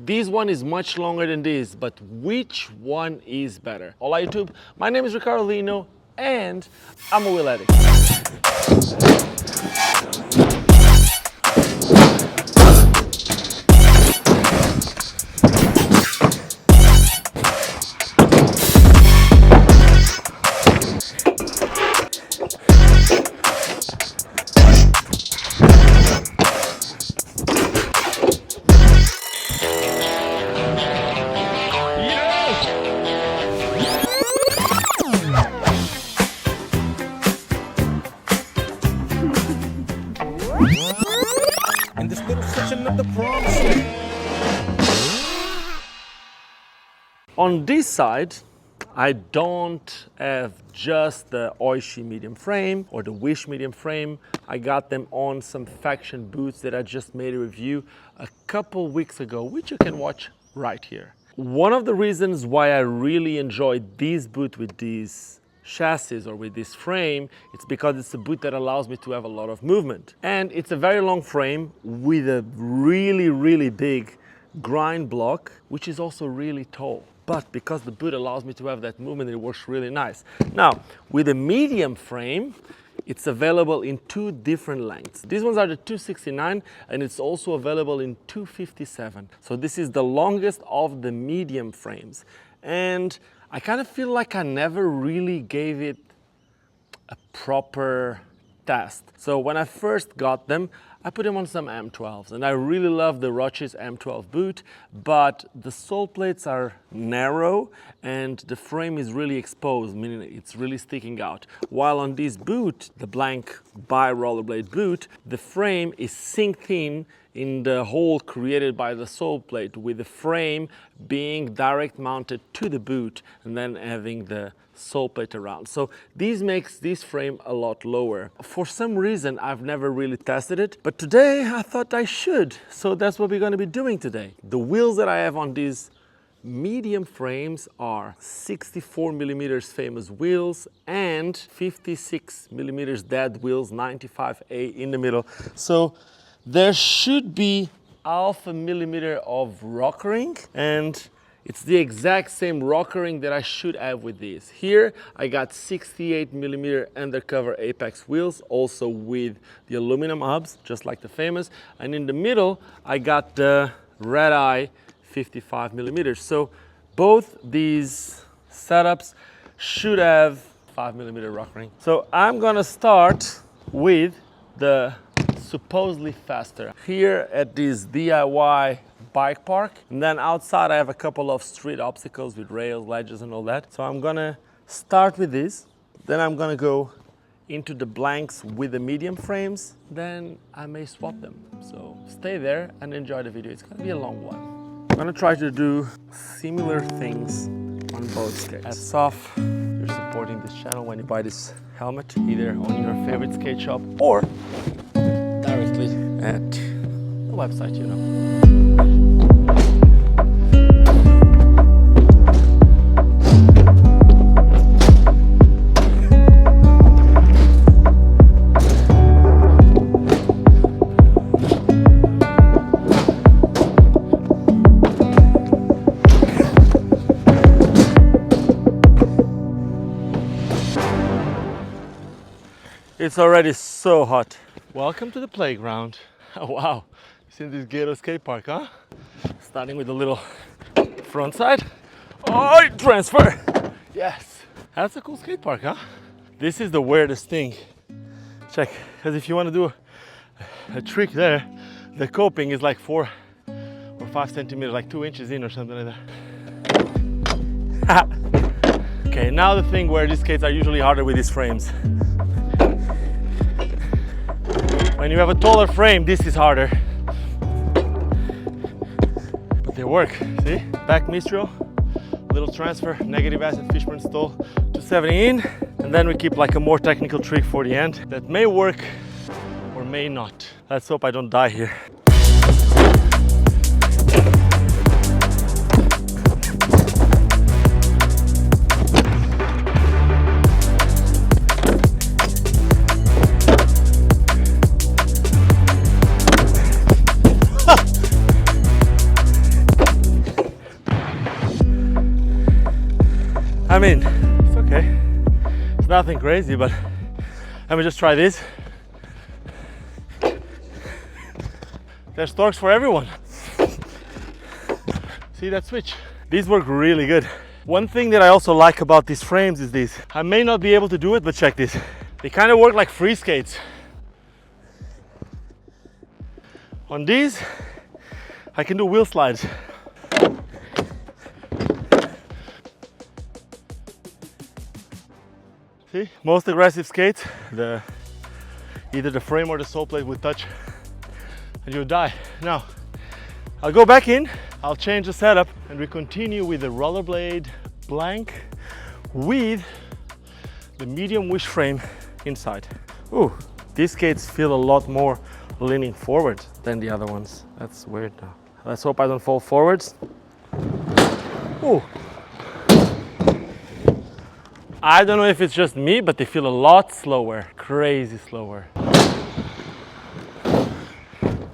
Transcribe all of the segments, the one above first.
This one is much longer than this, but which one is better? Hola YouTube, my name is Ricardo Lino and I'm a wheel addict. In this little section of the promise. On this side, I don't have just the Oysi medium frame or the Wish medium frame. I got them on some Faction boots that I just made a review a couple weeks ago, which you can watch right here. One of the reasons why I really enjoyed this boot with these chassis or with this frame, it's because it's a boot that allows me to have a lot of movement. And it's a very long frame with a really big grind block, which is also really tall. But because the boot allows me to have that movement, it works really nice. Now, with a medium frame, it's available in two different lengths. These ones are the 269 and it's also available in 257. So this is the longest of the medium frames. And I kind of feel like I never really gave it a proper test. So when I first got them, I put them on some M12s and I really love the Roches M12 boot, but the sole plates are narrow and the frame is really exposed, meaning it's really sticking out. While on this boot, the blank by rollerblade boot, the frame is synced in the hole created by the sole plate, with the frame being direct mounted to the boot and then having the sole plate around. So this makes this frame a lot lower. For some reason, I've never really tested it, but today I thought I should. So that's what we're going to be doing today. The wheels that I have on these medium frames are 64 millimeters famous wheels and 56 millimeters dead wheels, 95A in the middle. So there should be half a millimeter of rockering, and it's the exact same rockering that I should have with these. Here I got 68 millimeter undercover apex wheels, also with the aluminum hubs, just like the famous. And in the middle, I got the red eye 55 millimeters. So both these setups should have 5 millimeter rockering. So I'm gonna start with the supposedly faster. Here at this DIY bike park, and then outside I have a couple of street obstacles with rails, ledges and all that. So I'm gonna start with this, then I'm gonna go into the blanks with the medium frames, then I may swap them. So stay there and enjoy the video. It's gonna be a long one. I'm gonna try to do similar things on both skates. Hats off, you're supporting this channel when you buy this helmet, either on your favorite skate shop or directly at the website, you know. It's already so hot. Welcome to the playground. Wow, you see this ghetto skate park, huh? Starting with a little front side. Oh, transfer! Yes, that's a cool skate park, huh? This is the weirdest thing. Check, because if you want to do a trick there, the coping is like 4 or 5 centimeters, like 2 inches in or something like that. Okay, now the thing where these skates are usually harder with these frames. When you have a taller frame, this is harder. But they work, see? Back mistral, little transfer, negative acid fishburne stall, 270 in, and then we keep like a more technical trick for the end that may work or may not. Let's hope I don't die here. I mean, it's okay. It's nothing crazy, but let me just try this. There's torques for everyone. See that switch? These work really good. One thing that I also like about these frames is this. I may not be able to do it, but check this. They kind of work like free skates. On these, I can do wheel slides. See, most aggressive skates, either the frame or the sole plate would touch and you'll die. Now, I'll go back in, I'll change the setup, and we continue with the rollerblade blank with the medium wish frame inside. Ooh, these skates feel a lot more leaning forward than the other ones. That's weird now. Let's hope I don't fall forwards. Ooh. I don't know if it's just me, but they feel a lot slower, crazy slower.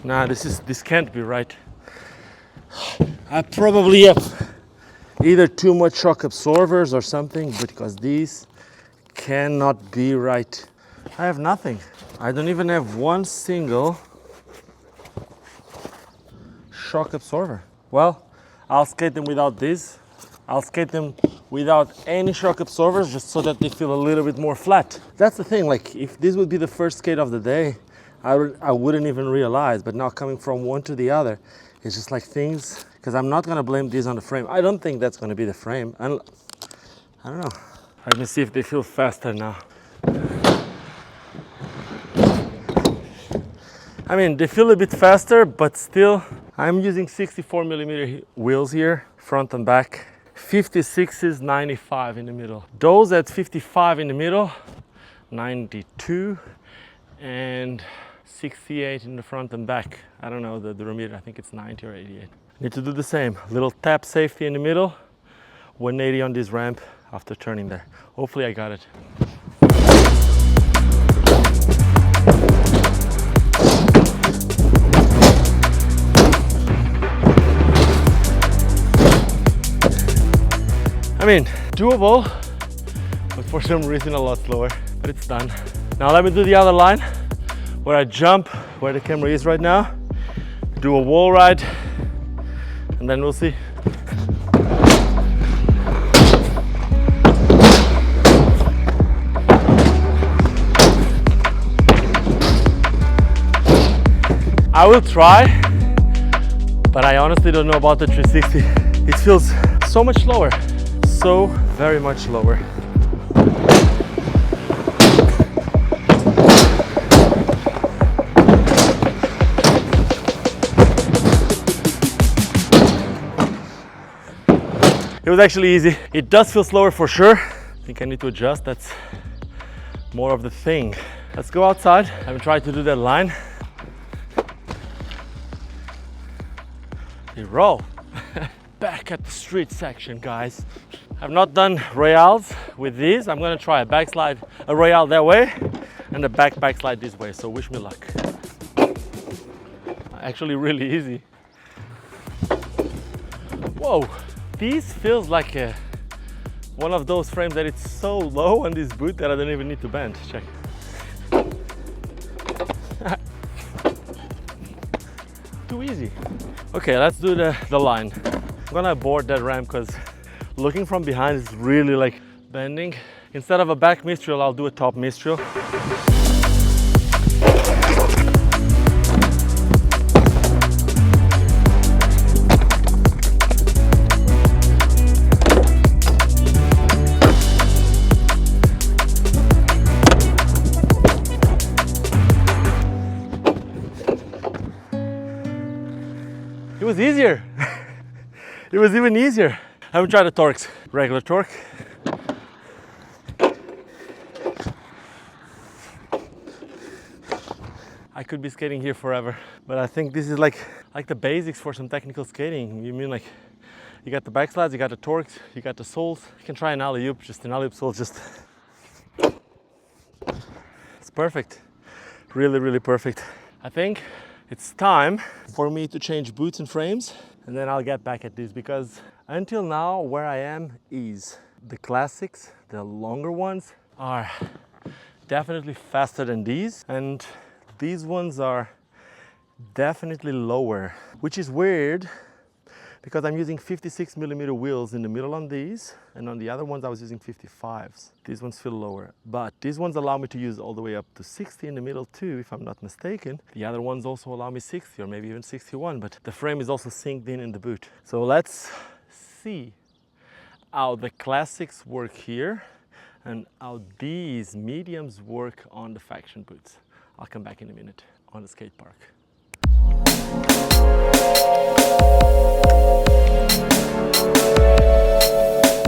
Nah, this can't be right. I probably have either too much shock absorbers or something, because these cannot be right. I have nothing. I don't even have one single shock absorber. Well, I'll skate them without this. I'll skate them without any shock absorbers, just so that they feel a little bit more flat. That's the thing, like if this would be the first skate of the day, I wouldn't even realize, but now coming from one to the other, it's just like things, because I'm not gonna blame this on the frame. I don't think that's gonna be the frame. I don't know. Let me see if they feel faster now. I mean, they feel a bit faster, but still, I'm using 64mm wheels here, front and back. 56s, 95 in the middle. Those at 55 in the middle, 92, and 68 in the front and back. I don't know the durometer, I think it's 90 or 88. Need to do the same. Little tap safety in the middle, 180 on this ramp after turning there. Hopefully I got it. I mean, doable, but for some reason a lot slower, but it's done. Now let me do the other line, where I jump where the camera is right now, do a wall ride, and then we'll see. I will try, but I honestly don't know about the 360. It feels so much slower. So very much lower. It was actually easy. It does feel slower for sure. I think I need to adjust. That's more of the thing. Let's go outside and try to do that line. We roll. Back at the street section, guys. I've not done royales with these. I'm gonna try a backslide, a royale that way, and a backslide this way, so wish me luck. Actually really easy. Whoa, this feels like one of those frames that it's so low on this boot that I don't even need to bend. Check. Too easy. Okay, let's do the line. I'm gonna board that ramp because looking from behind is really like bending. Instead of a back mistral, I'll do a top mistral. It was easier. It was even easier. I haven't tried the torques. Regular torque. I could be skating here forever, but I think this is like the basics for some technical skating. You mean like you got the backslides, you got the torques, you got the soles. You can try an alley-oop, just an alley-oop sole, just it's perfect. Really, really perfect. I think it's time for me to change boots and frames, and then I'll get back at this, because until now where I am is The Classics, the longer ones, are definitely faster than these, and these ones are definitely lower, which is weird because I'm using 56mm wheels in the middle on these, and on the other ones I was using 55s. These ones feel lower, but these ones allow me to use all the way up to 60 in the middle too, if I'm not mistaken. The other ones also allow me 60 or maybe even 61, but the frame is also synced in the boot. So let's see how the Classics work here and how these mediums work on the faction boots. I'll come back in a minute on the skate park.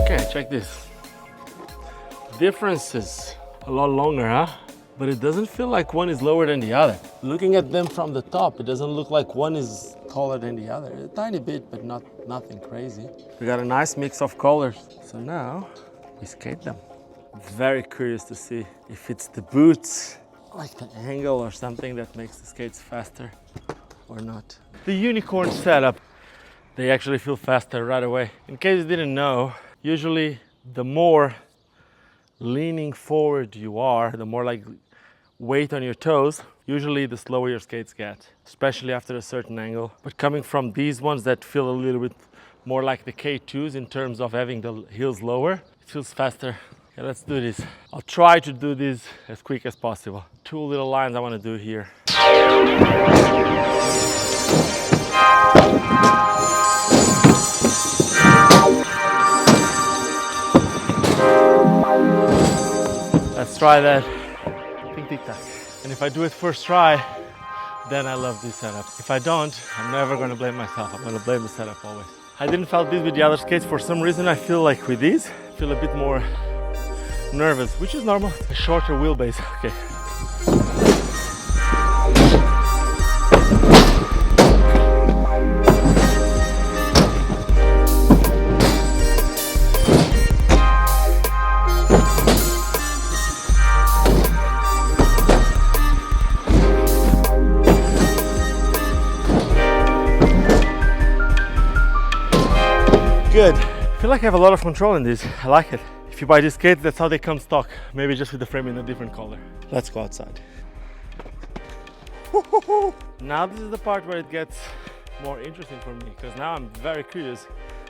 Okay, check this. Difference is a lot longer, huh? But it doesn't feel like one is lower than the other. Looking at them from the top, it doesn't look like one is taller than the other. A tiny bit, but nothing crazy. We got a nice mix of colors. So now we skate them. Very curious to see if it's the boots, like the angle or something that makes the skates faster or not. The unicorn setup, they actually feel faster right away. In case you didn't know, usually the more leaning forward you are, the more like weight on your toes, usually the slower your skates get, especially after a certain angle. But coming from these ones that feel a little bit more like the K2s in terms of having the heels lower, it feels faster. Okay, let's do this. I'll try to do this as quick as possible. 2 little lines I want to do here. Let's try that. Tick, tick, tack. And if I do it first try, then I love this setup. If I don't, I'm never going to blame myself. I'm going to blame the setup always. I didn't feel this with the other skates. For some reason, I feel like with these, I feel a bit more nervous, which is normal. A shorter wheelbase. Okay. Good. I feel like I have a lot of control in this. I like it. If you buy these skates, that's how they come stock. Maybe just with the frame in a different color. Let's go outside. Now this is the part where it gets more interesting for me, because now I'm very curious.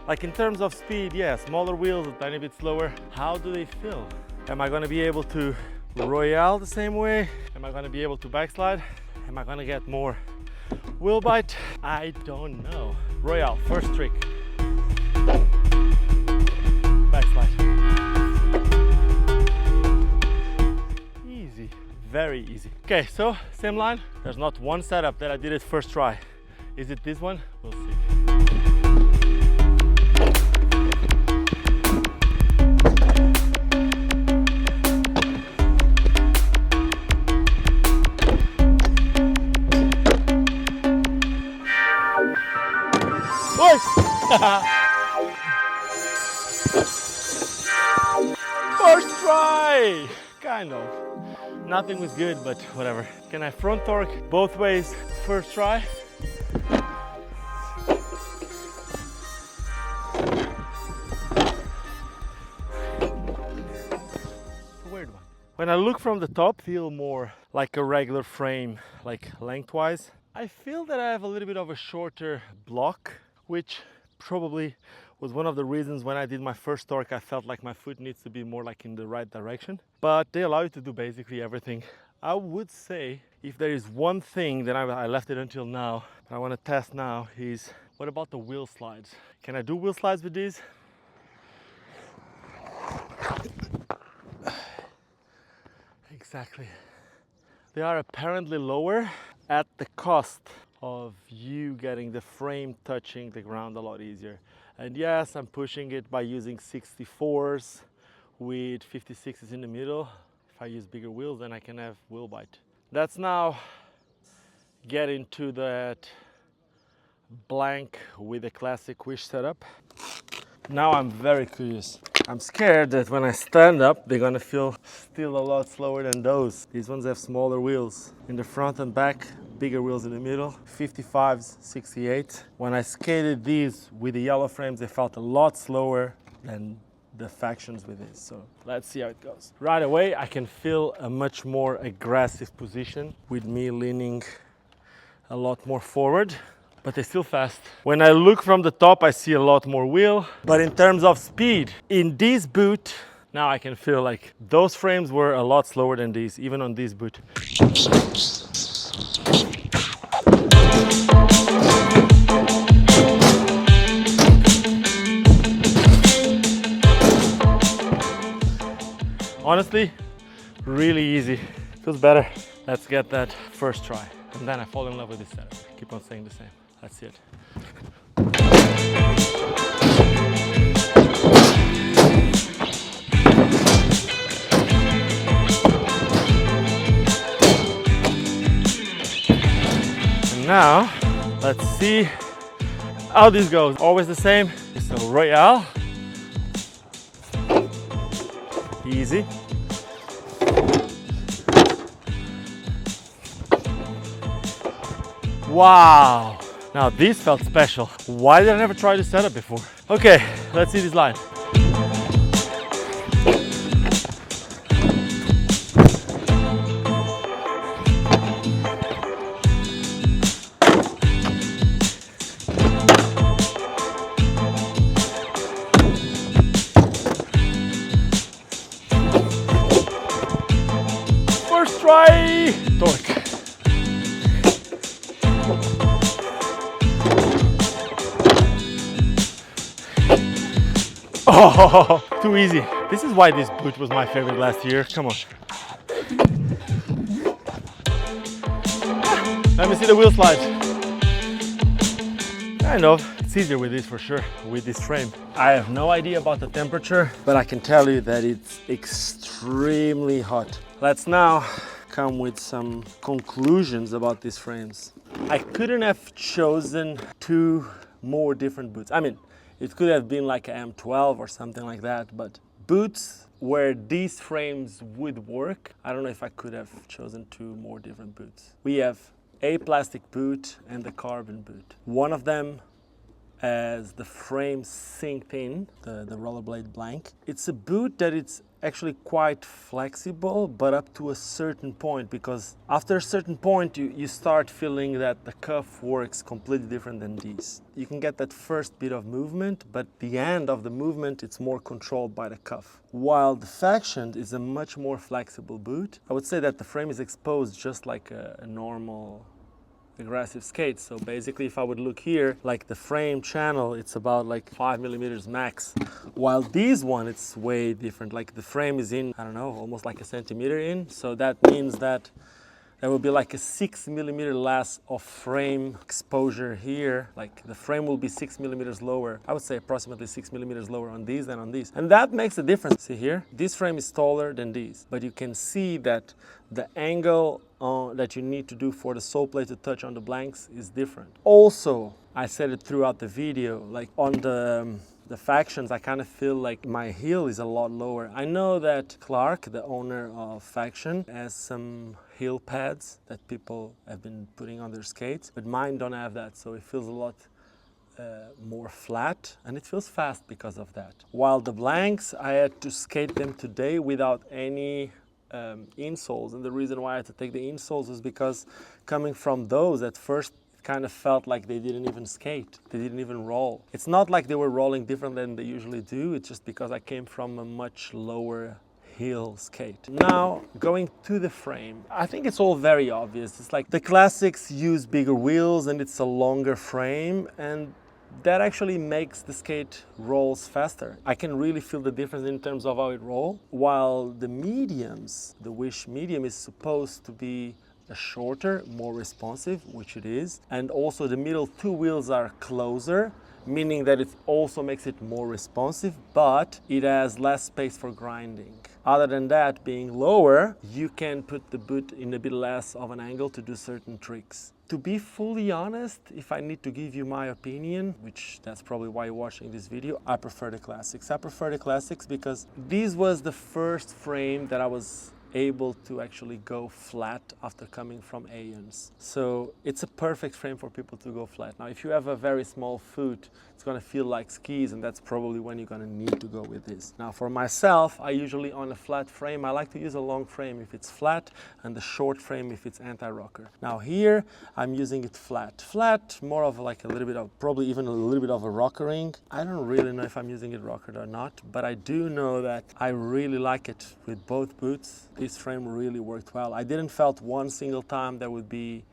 Like in terms of speed, yeah, smaller wheels, a tiny bit slower. How do they feel? Am I going to be able to royale the same way? Am I going to be able to backslide? Am I going to get more wheel bite? I don't know. Royale, first trick. Backslide. Easy, very easy. Okay, so same line. There's not one setup that I did it first try. Is it this one? We'll see. First try! Kind of. Nothing was good, but whatever. Can I front torque both ways first try? Weird one. When I look from the top, I feel more like a regular frame, like lengthwise. I feel that I have a little bit of a shorter block, which probably was one of the reasons when I did my first torque, I felt like my foot needs to be more like in the right direction. But they allow you to do basically everything. I would say if there is one thing that I left it until now, that I want to test now is, what about the wheel slides? Can I do wheel slides with these? Exactly. They are apparently lower at the cost of you getting the frame touching the ground a lot easier. And yes, I'm pushing it by using 64s with 56s in the middle. If I use bigger wheels, then I can have wheel bite. Let's now get into that blank with a classic wish setup. Now I'm very curious. I'm scared that when I stand up, they're gonna feel still a lot slower than those. These ones have smaller wheels in the front and back, bigger wheels in the middle, 55s, 68. When I skated these with the yellow frames, they felt a lot slower than the factions with this. So let's see how it goes. Right away, I can feel a much more aggressive position with me leaning a lot more forward, but they're still fast. When I look from the top, I see a lot more wheel. But in terms of speed, in this boot, now I can feel like those frames were a lot slower than these, even on this boot. Honestly, really easy. Feels better. Let's get that first try. And then I fall in love with this setup. Keep on saying the same. Let's see it. And now, let's see how this goes. Always the same. So Royale. Easy. Wow. Now this felt special. Why did I never try this setup before? Okay, let's see this line. First try! Torque. Oh, too easy. This is why this boot was my favorite last year. Come on. Let me see the wheel slides. Kind of. It's easier with this for sure, with this frame. I have no idea about the temperature, but I can tell you that it's extremely hot. Let's now come with some conclusions about these frames. I couldn't have chosen two more different boots. I mean, it could have been like an M12 or something like that, but boots where these frames would work, I don't know if I could have chosen two more different boots. We have a plastic boot and the carbon boot. One of them has the frame synced in, the rollerblade blank. It's a boot that it's actually quite flexible, but up to a certain point, because after a certain point you start feeling that the cuff works completely different than these. You can get that first bit of movement, but the end of the movement it's more controlled by the cuff. While the Faction is a much more flexible boot, I would say that the frame is exposed just like a normal aggressive skate. So basically if I would look here, like the frame channel, it's about like 5 millimeters max. While this one, it's way different. Like the frame is in, I don't know, almost like a centimeter in. So that means that there will be like a 6 millimeter less of frame exposure here. Like the frame will be 6 millimeters lower. I would say approximately 6 millimeters lower on these than on these. And that makes a difference. See here, this frame is taller than these, but you can see that the angle that you need to do for the sole plate to touch on the blanks is different. Also, I said it throughout the video, like on the Factions, I kind of feel like my heel is a lot lower. I know that Clark, the owner of Faction, has some heel pads that people have been putting on their skates, but mine don't have that, so it feels a lot more flat, and it feels fast because of that. While the blanks, I had to skate them today without any insoles, and the reason why I had to take the insoles is because coming from those at first it kind of felt like they didn't even skate, they didn't even roll. It's not like they were rolling different than they usually do, it's just because I came from a much lower heel skate. Now going to the frame, I think it's all very obvious. It's like the Classics use bigger wheels and it's a longer frame, and that actually makes the skate rolls faster. I can really feel the difference in terms of how it rolls. While the mediums, the Wish medium is supposed to be a shorter, more responsive, which it is. And also the middle two wheels are closer, meaning that it also makes it more responsive, but it has less space for grinding. Other than that, being lower, you can put the boot in a bit less of an angle to do certain tricks. To be fully honest, if I need to give you my opinion, which that's probably why you're watching this video, I prefer the Classics. I prefer the Classics because this was the first frame that I was able to actually go flat after coming from Aeons. So it's a perfect frame for people to go flat. Now, if you have a very small foot, it's gonna feel like skis, and that's probably when you're gonna need to go with this. Now, for myself, I usually on a flat frame, I like to use a long frame if it's flat, and the short frame if it's anti-rocker. Now here, I'm using it flat. Flat, more of like a little bit of, probably even a little bit of a rockering. I don't really know if I'm using it rockered or not, but I do know that I really like it with both boots. This frame really worked well. I didn't felt one single time there would be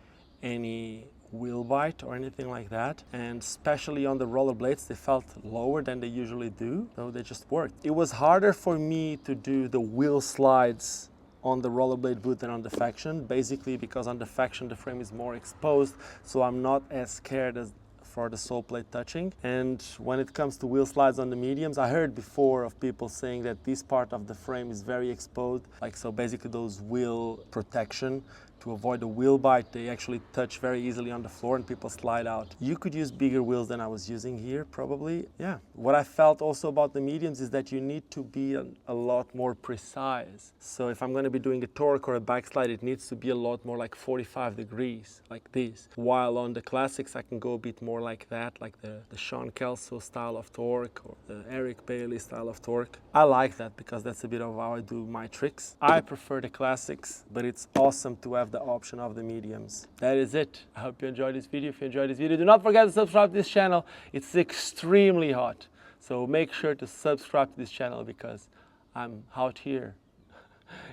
any wheel bite or anything like that, and especially on the rollerblades they felt lower than they usually do, so they just worked. It was harder for me to do the wheel slides on the rollerblade boot than on the Faction, basically because on the Faction the frame is more exposed, so I'm not as scared as for the sole plate touching. And when it comes to wheel slides on the mediums, I heard before of people saying that this part of the frame is very exposed, like so basically those wheel protection to avoid the wheel bite, they actually touch very easily on the floor and people slide out. You could use bigger wheels than I was using here, probably. Yeah. What I felt also about the mediums is that you need to be a lot more precise. So if I'm going to be doing a torque or a backslide, it needs to be a lot more like 45 degrees, like this. While on the Classics, I can go a bit more like that, like the Sean Kelso style of torque or the Eric Bailey style of torque. I like that because that's a bit of how I do my tricks. I prefer the Classics, but it's awesome to have the option of the mediums. That is it. I hope you enjoyed this video. If you enjoyed this video, do not forget to subscribe to this channel. It's extremely hot. So make sure to subscribe to this channel because I'm out here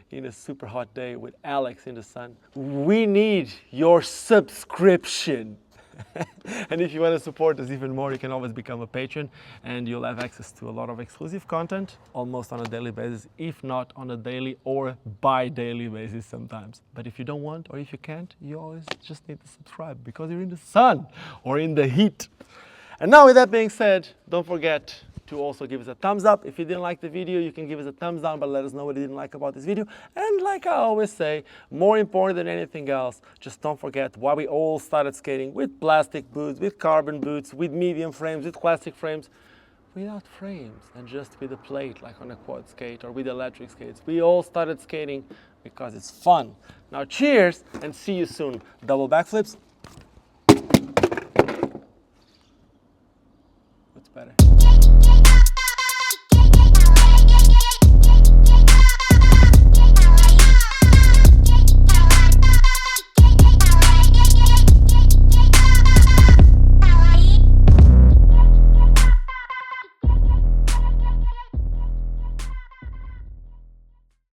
in a super hot day with Alex in the sun. We need your subscription. And if you want to support us even more, you can always become a patron and you'll have access to a lot of exclusive content almost on a daily basis, if not on a daily or bi-daily basis sometimes. But if you don't want or if you can't, you always just need to subscribe because you're in the sun or in the heat. And now with that being said, don't forget to also give us a thumbs up. If you didn't like the video, you can give us a thumbs down, but let us know what you didn't like about this video. And like I always say, more important than anything else, just don't forget why we all started skating with plastic boots, with carbon boots, with medium frames, with classic frames, without frames and just with a plate like on a quad skate or with electric skates. We all started skating because it's fun. Now cheers and see you soon. Double backflips.